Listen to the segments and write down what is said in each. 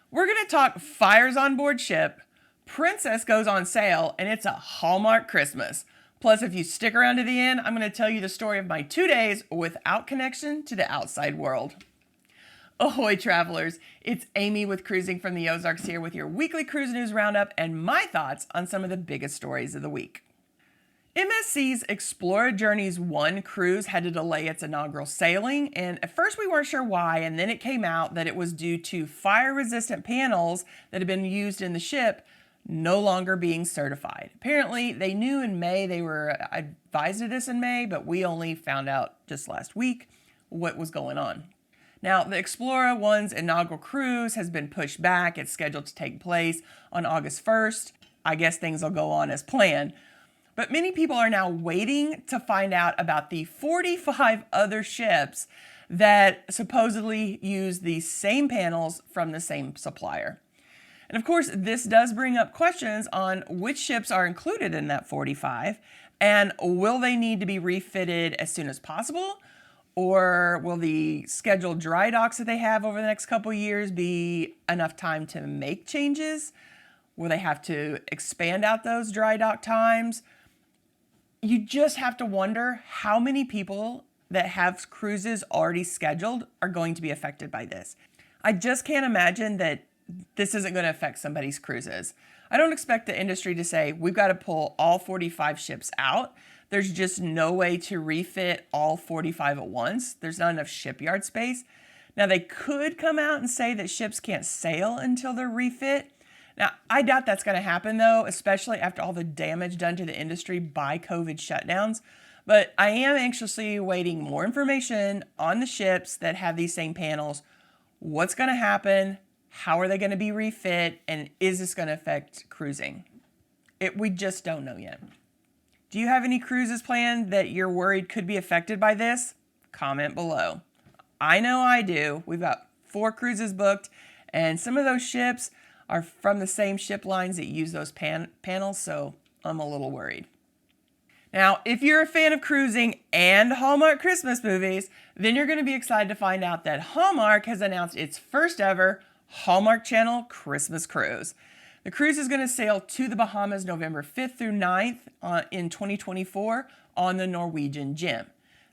We're going to talk fires on board ship, Princess goes on sale, and it's a Hallmark Christmas. Plus, if you stick around to the end, I'm going to tell you the story of my 2 days without connection to the outside world. Ahoy, travelers! It's Amy with Cruising from the Ozarks here with your weekly Cruise News Roundup and my thoughts on some of the biggest stories of the week. MSC's Explorer Journeys 1 cruise had to delay its inaugural sailing, and at first we weren't sure why, and then it came out that it was due to fire-resistant panels that had been used in the ship no longer being certified. Apparently, they knew in May, they were advised of this in May, but we only found out just last week what was going on. Now, the Explorer 1's inaugural cruise has been pushed back. It's scheduled to take place on August 1st. I guess things will go on as planned. But many people are now waiting to find out about the 45 other ships that supposedly use the same panels from the same supplier. And of course, this does bring up questions on which ships are included in that 45, and will they need to be refitted as soon as possible? Or will the scheduled dry docks that they have over the next couple of years be enough time to make changes? Will they have to expand out those dry dock times? You just have to wonder how many people that have cruises already scheduled are going to be affected by this. I just can't imagine that this isn't going to affect somebody's cruises. I don't expect the industry to say, we've got to pull all 45 ships out. There's just no way to refit all 45 at once. There's not enough shipyard space. Now, they could come out and say that ships can't sail until they're refit. Now, I doubt that's going to happen, though, especially after all the damage done to the industry by COVID shutdowns. But I am anxiously awaiting more information on the ships that have these same panels. What's going to happen? How are they going to be refit? And is this going to affect cruising? We just don't know yet. Do you have any cruises planned that you're worried could be affected by this? Comment below. I know I do. We've got 4 cruises booked, and some of those ships are from the same ship lines that use those panels, so I'm a little worried. Now, if you're a fan of cruising and Hallmark Christmas movies, then you're going to be excited to find out that Hallmark has announced its first ever Hallmark Channel Christmas cruise. The cruise is going to sail to the Bahamas November 5th through 9th in 2024 on the Norwegian Gem.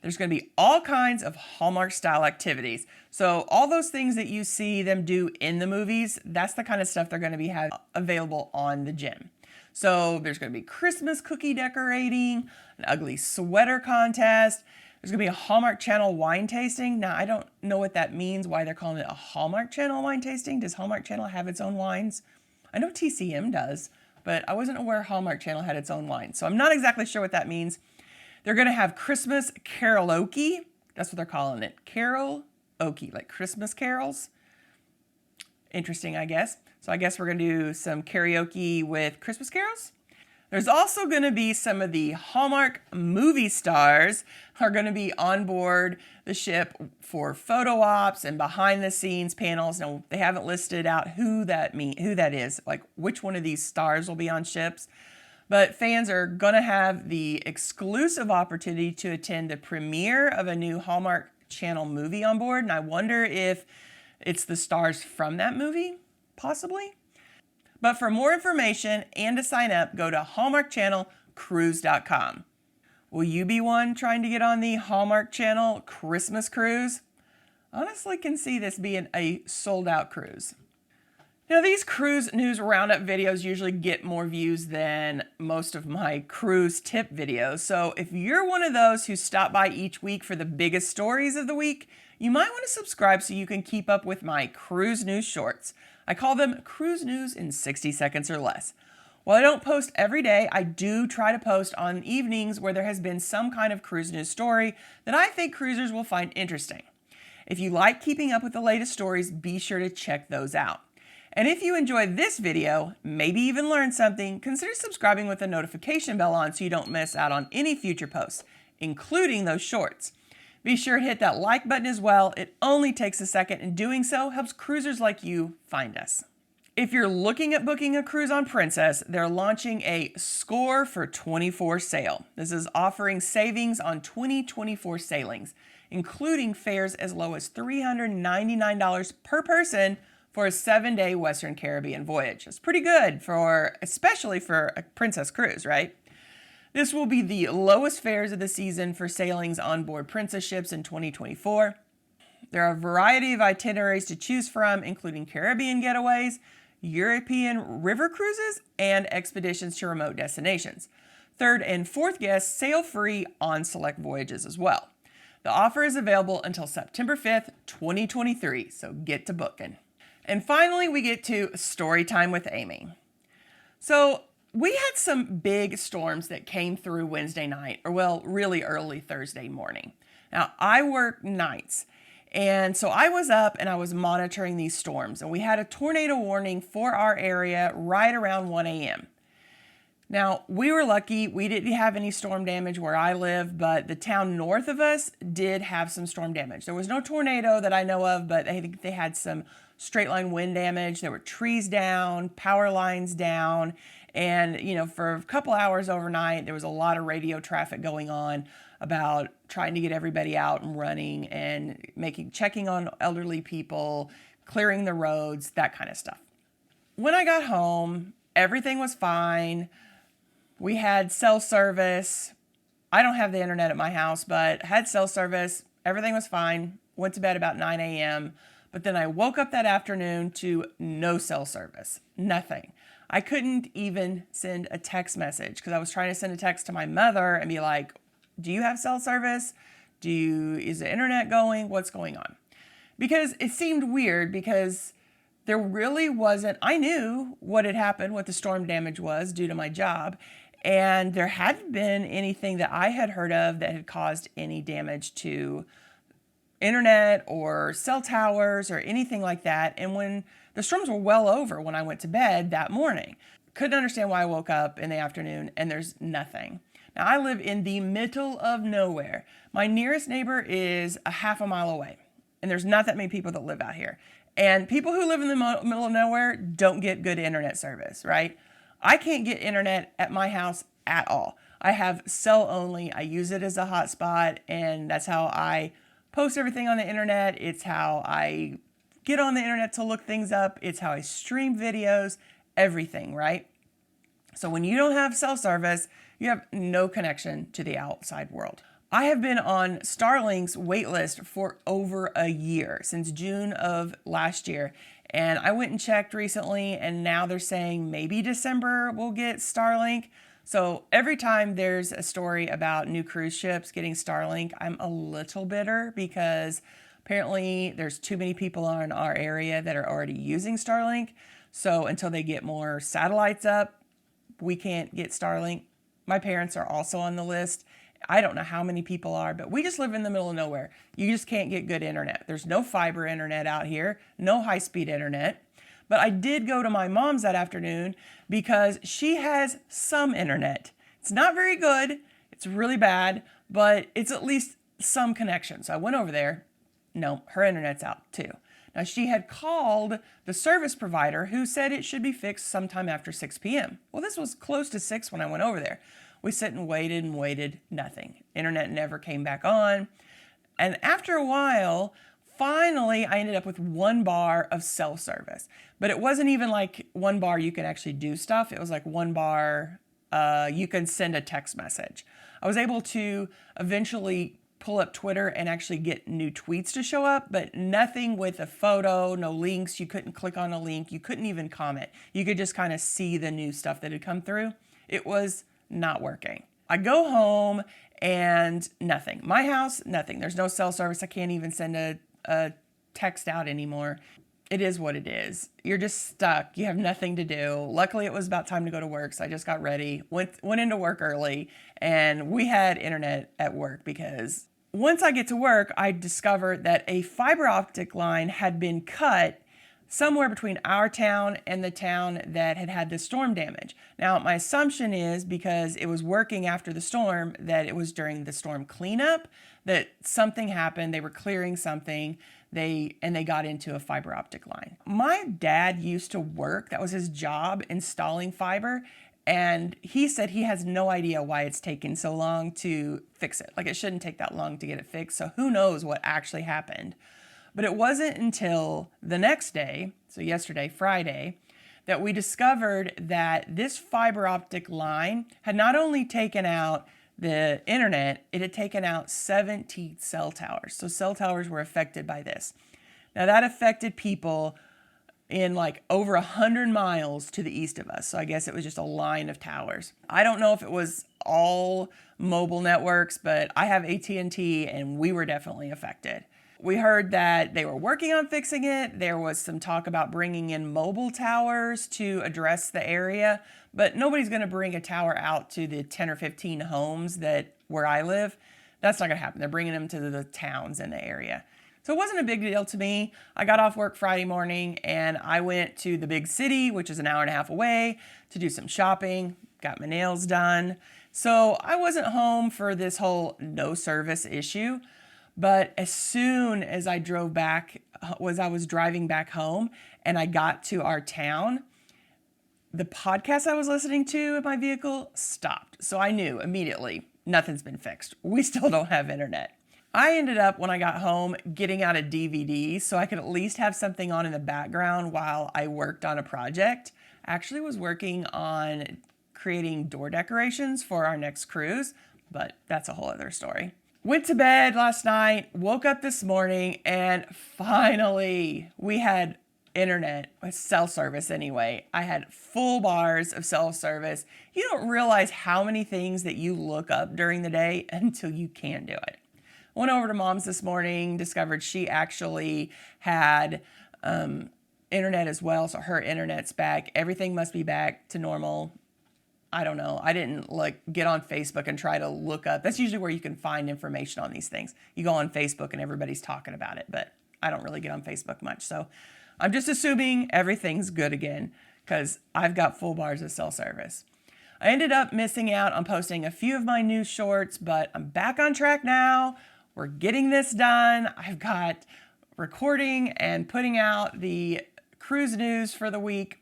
There's going to be all kinds of Hallmark-style activities. So all those things that you see them do in the movies, that's the kind of stuff they're going to be available on the Gem. So there's going to be Christmas cookie decorating, an ugly sweater contest. There's going to be a Hallmark Channel wine tasting. Now, I don't know what that means, why they're calling it a Hallmark Channel wine tasting. Does Hallmark Channel have its own wines? I know TCM does, but I wasn't aware Hallmark Channel had its own wine. So I'm not exactly sure what that means. They're going to have Christmas karaoke. That's what they're calling it. Karaoke, like Christmas carols. Interesting, I guess. So I guess we're going to do some karaoke with Christmas carols. There's also going to be some of the Hallmark movie stars are going to be on board the ship for photo ops and behind the scenes panels. Now, they haven't listed out who that is, like which one of these stars will be on ships. But fans are going to have the exclusive opportunity to attend the premiere of a new Hallmark Channel movie on board. And I wonder if it's the stars from that movie, possibly. But for more information and to sign up, go to hallmarkchannelcruise.com. Will you be one trying to get on the Hallmark Channel Christmas cruise? Honestly, can see this being a sold-out cruise. Now, these Cruise News Roundup videos usually get more views than most of my cruise tip videos. So if you're one of those who stop by each week for the biggest stories of the week, you might want to subscribe so you can keep up with my Cruise News shorts. I call them Cruise News in 60 seconds or less. While I don't post every day, I do try to post on evenings where there has been some kind of cruise news story that I think cruisers will find interesting. If you like keeping up with the latest stories, be sure to check those out. And if you enjoyed this video, maybe even learned something, consider subscribing with the notification bell on so you don't miss out on any future posts, including those shorts. Be sure to hit that like button as well. It only takes a second, and doing so helps cruisers like you find us. If you're looking at booking a cruise on Princess, they're launching a Score for 24 sale. This is offering savings on 2024 sailings, including fares as low as $399 per person for a 7-day Western Caribbean voyage. It's pretty good especially for a princess cruise, right? This will be the lowest fares of the season for sailings on board princess ships in 2024. There are a variety of itineraries to choose from, including Caribbean getaways, European river cruises, and expeditions to remote destinations. Third and fourth guests sail free on select voyages as well. The offer is available until September 5th, 2023, so get to booking. And finally, we get to story time with Amy. So we had some big storms that came through Wednesday night, or well, really early Thursday morning. Now, I work nights, and so I was up and I was monitoring these storms, and we had a tornado warning for our area right around 1 a.m. Now, we were lucky. We didn't have any storm damage where I live, but the town north of us did have some storm damage. There was no tornado that I know of, but I think they had some straight line wind damage. There were trees down, power lines down, and, for a couple hours overnight, there was a lot of radio traffic going on about trying to get everybody out and running and checking on elderly people, clearing the roads, that kind of stuff. When I got home, everything was fine. We had cell service. I don't have the internet at my house, but had cell service. Everything was fine. Went to bed about 9 a.m. But then I woke up that afternoon to no cell service. Nothing. I couldn't even send a text message because I was trying to send a text to my mother and be like, do you have cell service? Is the internet going? What's going on? Because it seemed weird because there really wasn't, I knew what had happened, what the storm damage was due to my job. And there hadn't been anything that I had heard of that had caused any damage to internet or cell towers or anything like that. And when the storms were well over when I went to bed that morning, couldn't understand why I woke up in the afternoon and there's nothing. Now, I live in the middle of nowhere. My nearest neighbor is a half a mile away, and there's not that many people that live out here. And people who live in the middle of nowhere don't get good internet service, right? I can't get internet at my house at all. I have cell only. I use it as a hotspot, and that's how I post everything on the internet. It's how I get on the internet to look things up. It's how I stream videos, everything, right? So when you don't have cell service, you have no connection to the outside world. I have been on Starlink's waitlist for over a year, since June of last year. And I went and checked recently, and now they're saying maybe December we'll get Starlink. So every time there's a story about new cruise ships getting Starlink, I'm a little bitter because apparently there's too many people in our area that are already using Starlink. So until they get more satellites up, we can't get Starlink. My parents are also on the list. I don't know how many people are, but we just live in the middle of nowhere. You just can't get good internet. There's no fiber internet out here, no high-speed internet. But I did go to my mom's that afternoon because she has some internet. It's not very good. It's really bad, but it's at least some connection. So I went over there. No, her internet's out too. Now, she had called the service provider who said it should be fixed sometime after 6 p.m. Well, this was close to 6 when I went over there. We sat and waited, nothing. Internet never came back on. And after a while, finally, I ended up with 1 bar of cell service. But it wasn't even like 1 bar you can actually do stuff. It was like 1 bar you can send a text message. I was able to eventually pull up Twitter and actually get new tweets to show up, but nothing with a photo, no links. You couldn't click on a link. You couldn't even comment. You could just kind of see the new stuff that had come through. It was not working. I go home and nothing. My house, nothing. There's no cell service. I can't even send a text out anymore. It is what it is. You're just stuck. You have nothing to do. Luckily, it was about time to go to work, so I just got ready, went into work early, and we had internet at work because once I get to work, I discovered that a fiber optic line had been cut somewhere between our town and the town that had the storm damage. Now, my assumption is because it was working after the storm, that it was during the storm cleanup, that something happened, they were clearing something, they got into a fiber optic line. My dad used to work, that was his job, installing fiber, and he said he has no idea why it's taken so long to fix it. Like, it shouldn't take that long to get it fixed, so who knows what actually happened. But it wasn't until the next day, so yesterday, Friday, that we discovered that this fiber optic line had not only taken out the internet, it had taken out 70 cell towers. So cell towers were affected by this. Now that affected people in like over 100 miles to the east of us. So I guess it was just a line of towers. I don't know if it was all mobile networks, but I have AT&T and we were definitely affected. We heard that they were working on fixing it. There was some talk about bringing in mobile towers to address the area, but nobody's going to bring a tower out to the 10 or 15 homes where I live. That's not going to happen. They're bringing them to the towns in the area. So it wasn't a big deal to me. I got off work Friday morning and I went to the big city, which is an hour and a half away, to do some shopping, got my nails done. So I wasn't home for this whole no service issue. But as soon as I drove back, I was driving back home and I got to our town, the podcast I was listening to in my vehicle stopped. So I knew immediately nothing's been fixed. We still don't have internet. I ended up, when I got home, getting out a DVD so I could at least have something on in the background while I worked on a project. I actually was working on creating door decorations for our next cruise, but that's a whole other story. Went to bed last night, woke up this morning, and finally we had internet, cell service anyway. I had full bars of cell service. You don't realize how many things that you look up during the day until you can do it. Went over to Mom's this morning, discovered she actually had internet as well, so her internet's back. Everything must be back to normal. I don't know. I didn't get on Facebook and try to look up. That's usually where you can find information on these things. You go on Facebook and everybody's talking about it, but I don't really get on Facebook much. So I'm just assuming everything's good again because I've got full bars of cell service. I ended up missing out on posting a few of my news shorts, but I'm back on track now. We're getting this done. I've got recording and putting out the cruise news for the week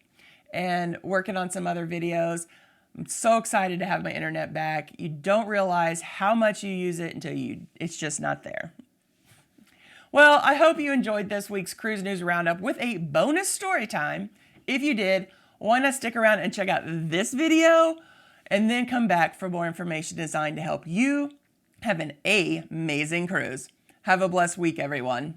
and working on some other videos. I'm so excited to have my internet back. You don't realize how much you use it until it's just not there. Well, I hope you enjoyed this week's Cruise News Roundup with a bonus story time. If you did, why not stick around and check out this video and then come back for more information designed to help you have an amazing cruise. Have a blessed week, everyone.